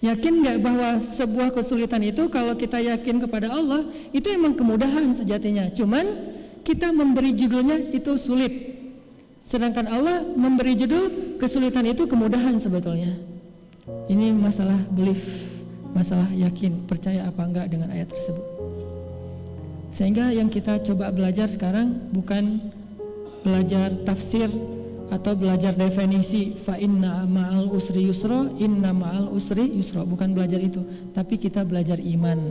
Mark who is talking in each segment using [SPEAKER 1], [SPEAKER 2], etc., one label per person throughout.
[SPEAKER 1] Yakin nggak bahwa sebuah kesulitan itu kalau kita yakin kepada Allah itu emang kemudahan sejatinya. Cuman kita memberi judulnya itu sulit. Sedangkan Allah memberi judul kesulitan itu kemudahan sebetulnya. Ini masalah belief, masalah yakin, percaya apa enggak dengan ayat tersebut. Sehingga yang kita coba belajar sekarang bukan belajar tafsir atau belajar definisi fa inna ma'al usri yusra, inna ma'al usri yusra, bukan belajar itu, tapi kita belajar iman.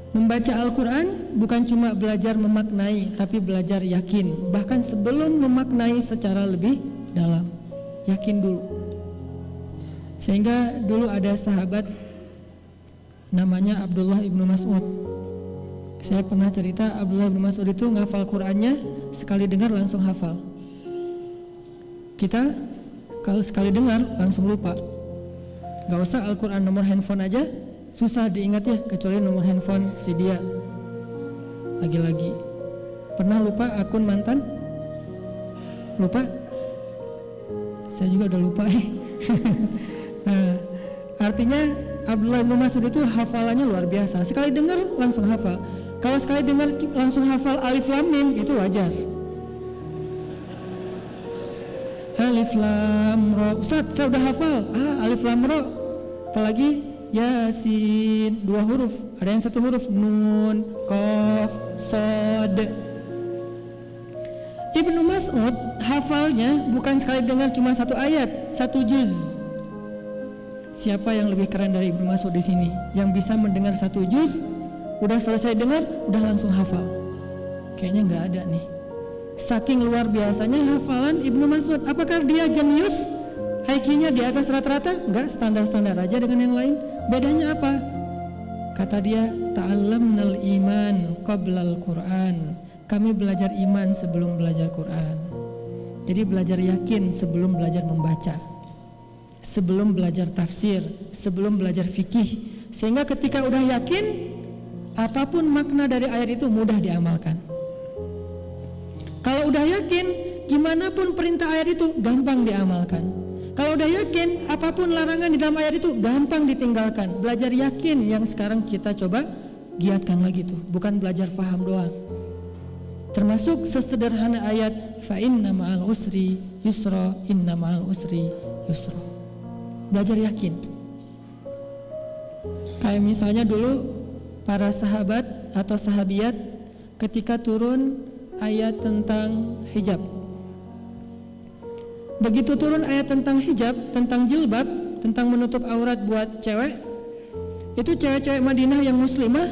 [SPEAKER 1] Membaca Al-Quran bukan cuma belajar memaknai, tapi belajar yakin. Bahkan sebelum memaknai secara lebih dalam, yakin dulu. Sehingga dulu ada sahabat namanya Abdullah ibnu Mas'ud. Saya pernah cerita Abdullah ibnu Mas'ud itu ngafal Qurannya, sekali dengar langsung hafal. Kita kalau sekali dengar langsung lupa. Gak usah Al-Quran, nomor handphone aja susah diingat ya, kecuali nomor handphone si dia. Lagi-lagi pernah lupa akun mantan? Lupa? Saya juga udah lupa. Nah, artinya Abdullah bin Mas'ud itu hafalannya luar biasa. Sekali dengar langsung hafal. Kalau sekali dengar langsung hafal alif lam mim itu wajar. Alif lam ro, Ustaz saya udah hafal. Alif lam ro, apalagi Yasin 2 huruf, ada yang 1 huruf, nun, qaf, shad. Ibnu Mas'ud hafalnya bukan sekali dengar cuma 1 ayat, 1 juz. Siapa yang lebih keren dari Ibnu Mas'ud di sini? Yang bisa mendengar 1 juz, udah selesai dengar, udah langsung hafal? Kayaknya nggak ada nih. Saking luar biasanya hafalan Ibnu Mas'ud. Apakah dia jenius? IQ-nya di atas rata-rata? Enggak, standar-standar aja dengan yang lain. Bedanya apa? Kata dia, ta'allamnal iman qablal Qur'an. Kami belajar iman sebelum belajar Quran. Jadi belajar yakin sebelum belajar membaca, sebelum belajar tafsir, sebelum belajar fikih. Sehingga ketika udah yakin, apapun makna dari ayat itu mudah diamalkan. Kalau udah yakin, gimana pun perintah ayat itu gampang diamalkan. Kalau udah yakin, apapun larangan di dalam ayat itu gampang ditinggalkan. Belajar yakin yang sekarang kita coba giatkan lagi tuh, bukan belajar faham doang. Termasuk sesederhana ayat fa inna ma'al usri yusra, inna ma'al usri yusra. Belajar yakin. Kayak misalnya dulu para sahabat atau sahabiat ketika turun ayat tentang hijab. Begitu turun ayat tentang hijab, tentang jilbab, tentang menutup aurat buat cewek, itu cewek-cewek Madinah yang muslimah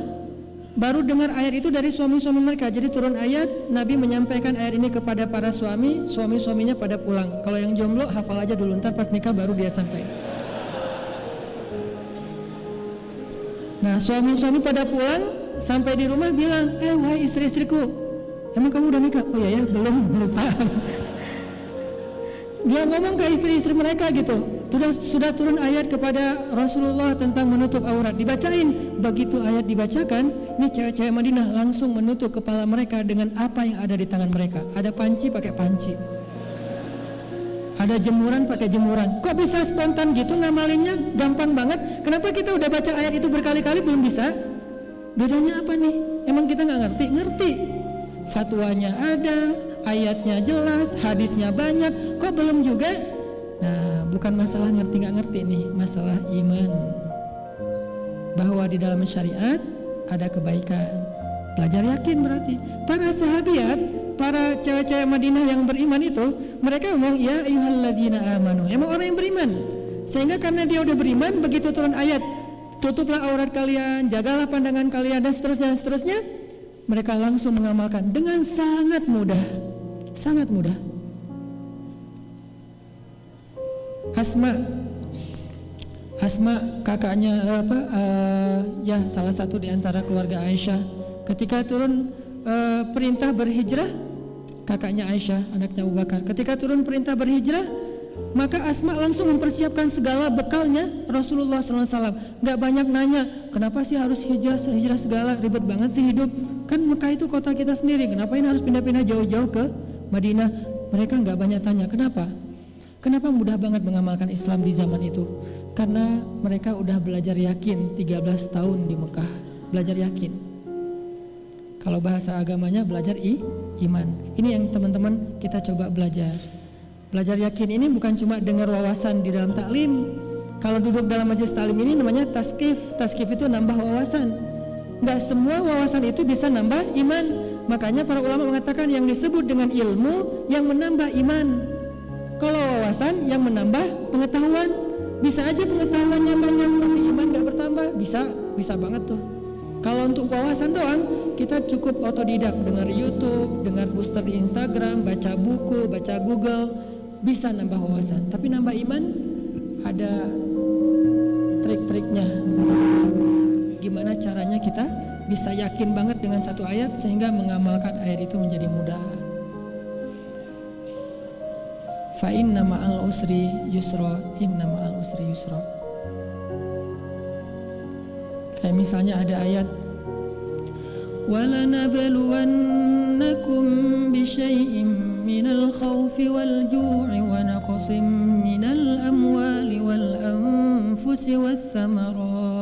[SPEAKER 1] baru dengar ayat itu dari suami-suami mereka. Jadi turun ayat, Nabi menyampaikan ayat ini kepada para suami, suami-suaminya pada pulang. Kalau yang jomblo hafal aja dulu, ntar pas nikah baru dia sampai. Nah, suami-suami pada pulang, sampai di rumah bilang, wahai istri-istriku, emang kamu udah nikah? Oh iya ya, belum, lupa. Dia ngomong ke istri-istri mereka gitu. Sudah turun ayat kepada Rasulullah tentang menutup aurat. Dibacain. Begitu ayat dibacakan, ini cewek-cewek Madinah langsung menutup kepala mereka dengan apa yang ada di tangan mereka. Ada panci pakai panci, ada jemuran pakai jemuran. Kok bisa spontan gitu ngamalinnya? Gampang banget. Kenapa kita udah baca ayat itu berkali-kali belum bisa? Bedanya apa nih? Emang kita nggak ngerti? Ngerti. Fatwanya ada, ayatnya jelas, hadisnya banyak, kok belum juga? Nah, bukan masalah ngerti nggak ngerti nih, masalah iman. Bahwa di dalam syariat ada kebaikan. Belajar yakin berarti. Para sahabiat, para cewek-cewek Madinah yang beriman itu, mereka ngomong ya ayyuhalladzina amanu. Emang orang yang beriman. Sehingga karena dia udah beriman, begitu turun ayat, tutuplah aurat kalian, jagalah pandangan kalian, dan seterusnya. Mereka langsung mengamalkan dengan sangat mudah, sangat mudah. Asma kakaknya ya salah satu di antara keluarga Aisyah. Ketika turun perintah berhijrah, kakaknya Aisyah, anaknya Abu Bakar. Ketika turun perintah berhijrah, maka Asma langsung mempersiapkan segala bekalnya Rasulullah SAW. Gak banyak nanya, kenapa sih harus hijrah segala, ribet banget sih hidup. Kan Mekah itu kota kita sendiri, kenapa ini harus pindah-pindah jauh-jauh ke Madinah? Mereka gak banyak tanya, kenapa? Kenapa mudah banget mengamalkan Islam di zaman itu? Karena mereka udah belajar yakin 13 tahun di Mekah, belajar yakin. Kalau bahasa agamanya belajar iman. Ini yang teman-teman kita coba belajar. Belajar yakin ini bukan cuma dengar wawasan di dalam taklim. Kalau duduk dalam majelis taklim ini namanya taskif. Taskif itu nambah wawasan. Nggak semua wawasan itu bisa nambah iman. Makanya para ulama mengatakan yang disebut dengan ilmu yang menambah iman. Kalau wawasan yang menambah pengetahuan. Bisa aja pengetahuannya banyak tapi iman nggak bertambah. Bisa banget tuh. Kalau untuk wawasan doang, kita cukup otodidak, dengar YouTube, dengar booster di Instagram, baca buku, baca Google, bisa nambah wawasan. Tapi nambah iman ada trik-triknya. Gimana caranya kita bisa yakin banget dengan satu ayat sehingga mengamalkan ayat itu menjadi mudah. Fa inna ma'al usri yusra, inna ma'al usri yusra. Kayak misalnya ada ayat وَلَنَبْلُوَنَّكُمْ بِشَيْءٍ مِّنَ الْخَوْفِ وَالْجُوعِ وَنَقْصٍ مِّنَ الْأَمْوَالِ وَالْأَنفُسِ وَالثَّمَرَاتِ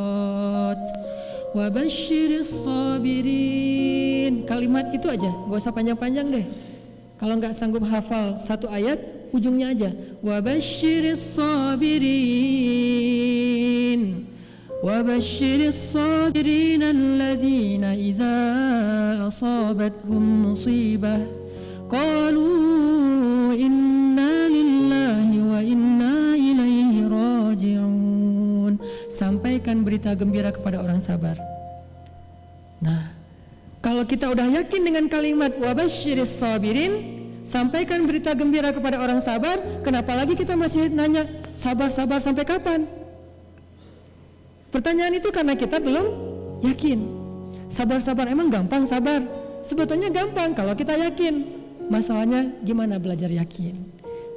[SPEAKER 1] وَبَشِّرِ الصَّابِرِينَ. Kalimat itu aja, gak usah panjang-panjang deh. Kalau nggak sanggup hafal satu ayat, ujungnya aja وَبَشِّرِ الصَّابِرِينَ وَبَشِّرِ الصَّابِرِينَ الَّذِينَ إِذَا أَصَابَتْهُمْ مُصِيبَةٌ قَالُوا إِنَّا لِلَّهِ وَإِنَّا إِلَيْهِ رَاجِعُونَ. Sampaikan berita gembira kepada orang sabar. Nah, kalau kita udah yakin dengan kalimat وَبَشِّرِ الصَّابِرِينَ, sampaikan berita gembira kepada orang sabar, kenapa lagi kita masih nanya sabar-sabar sampai kapan? Pertanyaan itu karena kita belum yakin. Sabar-sabar emang gampang sabar? Sebetulnya gampang kalau kita yakin. Masalahnya gimana belajar yakin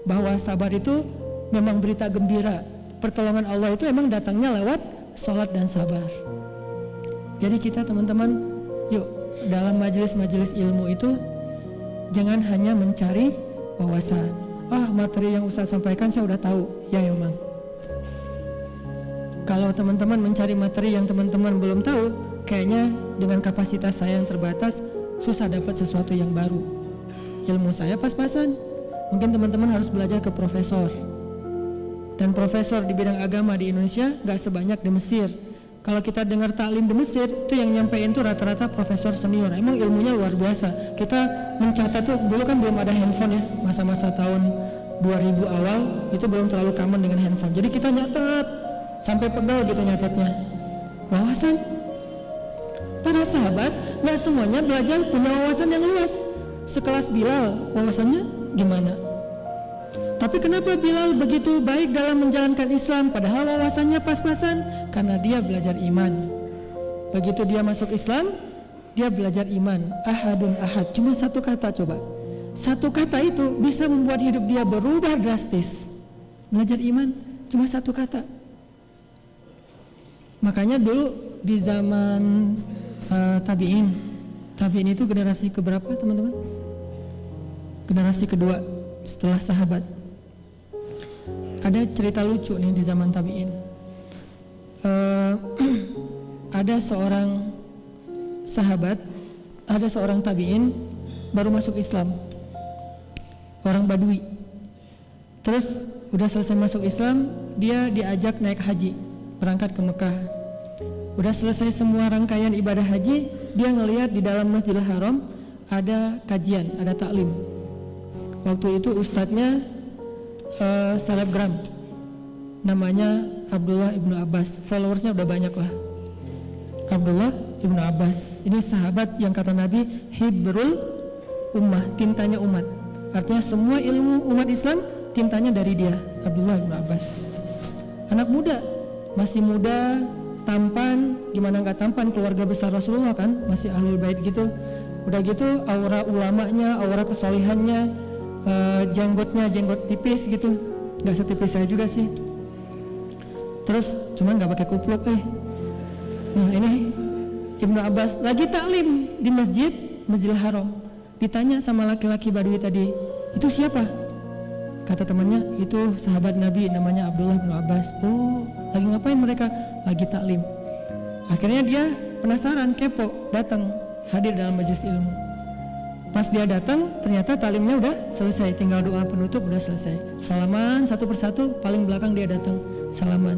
[SPEAKER 1] bahwa sabar itu memang berita gembira. Pertolongan Allah itu emang datangnya lewat sholat dan sabar. Jadi kita teman-teman, yuk dalam majelis-majelis ilmu itu jangan hanya mencari wawasan. Materi yang Ustaz sampaikan saya udah tahu. Ya memang. Kalau teman-teman mencari materi yang teman-teman belum tahu, kayaknya dengan kapasitas saya yang terbatas, susah dapat sesuatu yang baru. Ilmu saya pas-pasan. Mungkin teman-teman harus belajar ke profesor. Dan profesor di bidang agama di Indonesia gak sebanyak di Mesir. Kalau kita dengar taklim di Mesir, itu yang nyampein tuh rata-rata profesor senior. Emang ilmunya luar biasa. Kita mencatat tuh, dulu kan belum ada handphone ya, masa-masa tahun 2000 awal, itu belum terlalu common dengan handphone. Jadi kita nyatet sampai pegel gitu nyatetnya. Wawasan. Para sahabat gak semuanya belajar punya wawasan yang luas. Sekelas Bilal, wawasannya gimana? Tapi kenapa Bilal begitu baik dalam menjalankan Islam padahal wawasannya pas-pasan? Karena dia belajar iman. Begitu dia masuk Islam, dia belajar iman. Ahadun ahad, cuma satu kata coba. Satu kata itu bisa membuat hidup dia berubah drastis. Belajar iman, cuma satu kata. Makanya dulu di zaman tabi'in itu generasi keberapa teman-teman? Generasi kedua setelah sahabat. Ada cerita lucu nih di zaman tabi'in. Ada seorang sahabat, ada seorang tabi'in baru masuk Islam, orang Badui. Terus udah selesai masuk Islam, dia diajak naik haji, berangkat ke Mekah. Udah selesai semua rangkaian ibadah haji, dia ngelihat di dalam Masjidil Haram ada kajian, ada taklim. Waktu itu ustadznya selebgram, namanya Abdullah ibnu Abbas. Followersnya udah banyak lah. Abdullah ibnu Abbas ini sahabat yang kata Nabi hibrul ummah, tintanya umat. Artinya semua ilmu umat Islam tintanya dari dia, Abdullah ibnu Abbas. Anak muda, masih muda, tampan, gimana nggak tampan, keluarga besar Rasulullah kan, masih ahlul bait gitu. Udah gitu aura ulamanya, aura kesolihannya, jenggotnya jenggot tipis gitu, nggak setipis saya juga sih. Terus cuman nggak pakai kupluk. Nah ini Ibnu Abbas lagi taklim di Masjidil Haram. Ditanya sama laki-laki Badui tadi, itu siapa? Kata temannya, itu sahabat Nabi namanya Abdullah bin Abbas. Oh, Lagi ngapain mereka? Lagi taklim. Akhirnya dia penasaran, kepo, datang hadir dalam majelis ilmu. Pas dia datang, ternyata taklimnya udah selesai, tinggal doa penutup udah selesai. Salaman satu persatu, paling belakang dia datang salaman.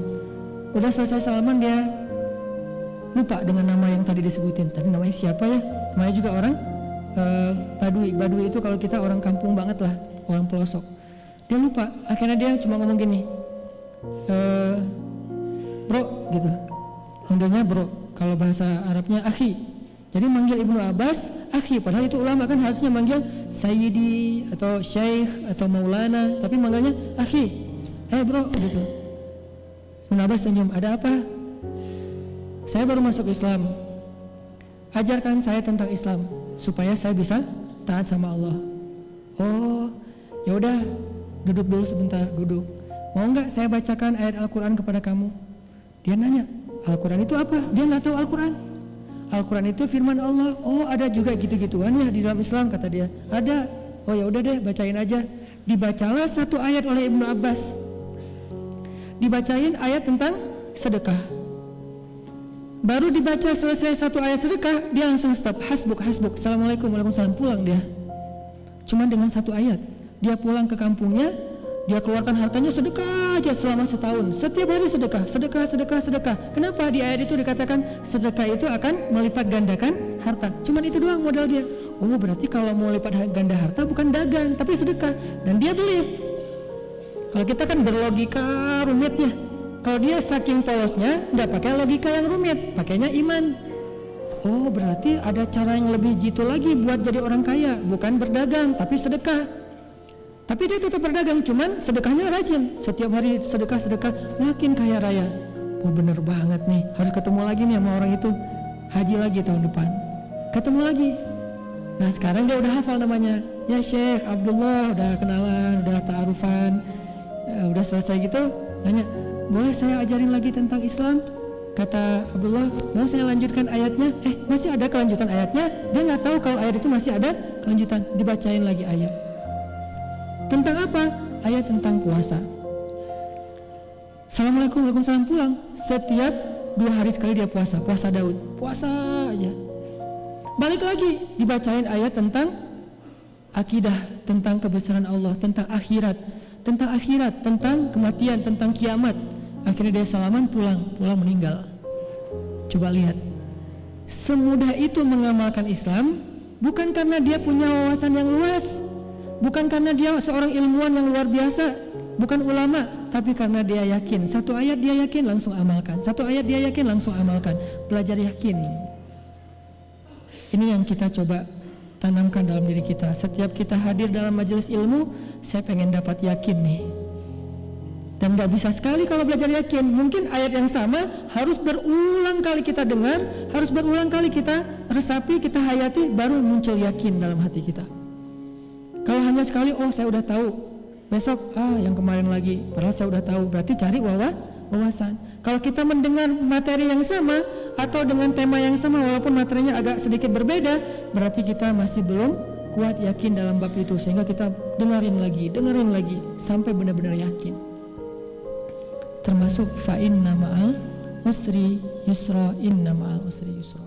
[SPEAKER 1] Udah selesai salaman, dia lupa dengan nama yang tadi disebutin. Tadi namanya siapa ya? Namanya juga orang Badui. Badui itu kalau kita orang kampung banget lah, orang pelosok. Dia lupa. Akhirnya dia cuma ngomong gini, bro gitu. Manggilnya bro. Kalau bahasa Arabnya akhi. Jadi manggil Ibnu Abbas akhi. Padahal itu ulama kan harusnya manggil Sayyidi atau Syekh atau Maulana. Tapi manggilnya akhi. Bro gitu. Ibnu Abbas senyum. Ada apa? Saya baru masuk Islam. Ajarkan saya tentang Islam supaya saya bisa taat sama Allah. Oh, ya udah, duduk dulu sebentar, duduk. Mau nggak saya bacakan ayat Al-Quran kepada kamu? Dia nanya, Al-Quran itu apa? Dia nggak tahu Al-Quran. Al-Quran itu firman Allah. Oh, ada juga gitu-gituan ya di dalam Islam, kata dia. Ada. Oh ya udah deh, bacain aja. Dibacalah satu ayat oleh Ibnu Abbas. Dibacain ayat tentang sedekah. Baru dibaca selesai satu ayat sedekah, dia langsung stop. Hasbuk, hasbuk. Assalamualaikum, waalaikumsalam. Pulang dia. Cuma dengan satu ayat. Dia pulang ke kampungnya, dia keluarkan hartanya sedekah aja selama setahun. Setiap hari sedekah, sedekah, sedekah, sedekah. Kenapa di ayat itu dikatakan sedekah itu akan melipat gandakan harta? Cuman itu doang modal dia. Oh, berarti kalau mau lipat ganda harta bukan dagang, tapi sedekah. Dan dia believe. Kalau kita kan berlogika rumitnya. Kalau dia saking polosnya, nggak pakai logika yang rumit, pakainya iman. Oh, berarti ada cara yang lebih jitu lagi buat jadi orang kaya, bukan berdagang, tapi sedekah. Tapi dia tetap berdagang, cuman sedekahnya rajin. Setiap hari sedekah, makin kaya raya. Oh, bener banget nih, harus ketemu lagi nih sama orang itu. Haji lagi tahun depan, ketemu lagi. Nah, sekarang dia udah hafal namanya. Ya Syekh Abdullah, udah kenalan, udah ta'arufan, udah selesai gitu. Nanya, boleh saya ajarin lagi tentang Islam? Kata Abdullah, mau saya lanjutkan ayatnya? Masih ada kelanjutan ayatnya? Dia nggak tahu kalau ayat itu masih ada kelanjutan. Dibacain lagi ayat. Tentang apa? Ayat tentang puasa. Assalamualaikum, waalaikumsalam, pulang. Setiap 2 hari sekali dia puasa. Puasa Daud. Puasa aja. Balik lagi, dibacain ayat tentang akidah, tentang kebesaran Allah, tentang akhirat, tentang kematian, tentang kiamat. Akhirnya dia salaman, pulang meninggal. Coba lihat, semudah itu mengamalkan Islam, bukan karena dia punya wawasan yang luas, bukan karena dia seorang ilmuwan yang luar biasa, bukan ulama, tapi karena dia yakin. Satu ayat dia yakin, langsung amalkan. Satu ayat dia yakin, langsung amalkan. Belajar yakin. Ini yang kita coba tanamkan dalam diri kita. Setiap kita hadir dalam majelis ilmu, saya pengen dapat yakin nih. Dan gak bisa sekali kalau belajar yakin. Mungkin ayat yang sama harus berulang kali kita dengar, harus berulang kali kita resapi, kita hayati, baru muncul yakin dalam hati kita. Kalau hanya sekali, oh saya udah tahu, besok yang kemarin lagi, padahal saya udah tahu, berarti cari wawasan. Kalau kita mendengar materi yang sama atau dengan tema yang sama walaupun materinya agak sedikit berbeda, berarti kita masih belum kuat yakin dalam bab itu, sehingga kita dengerin lagi sampai benar-benar yakin. Termasuk fa inna ma'al usri yusra, inna ma'al usri yusra.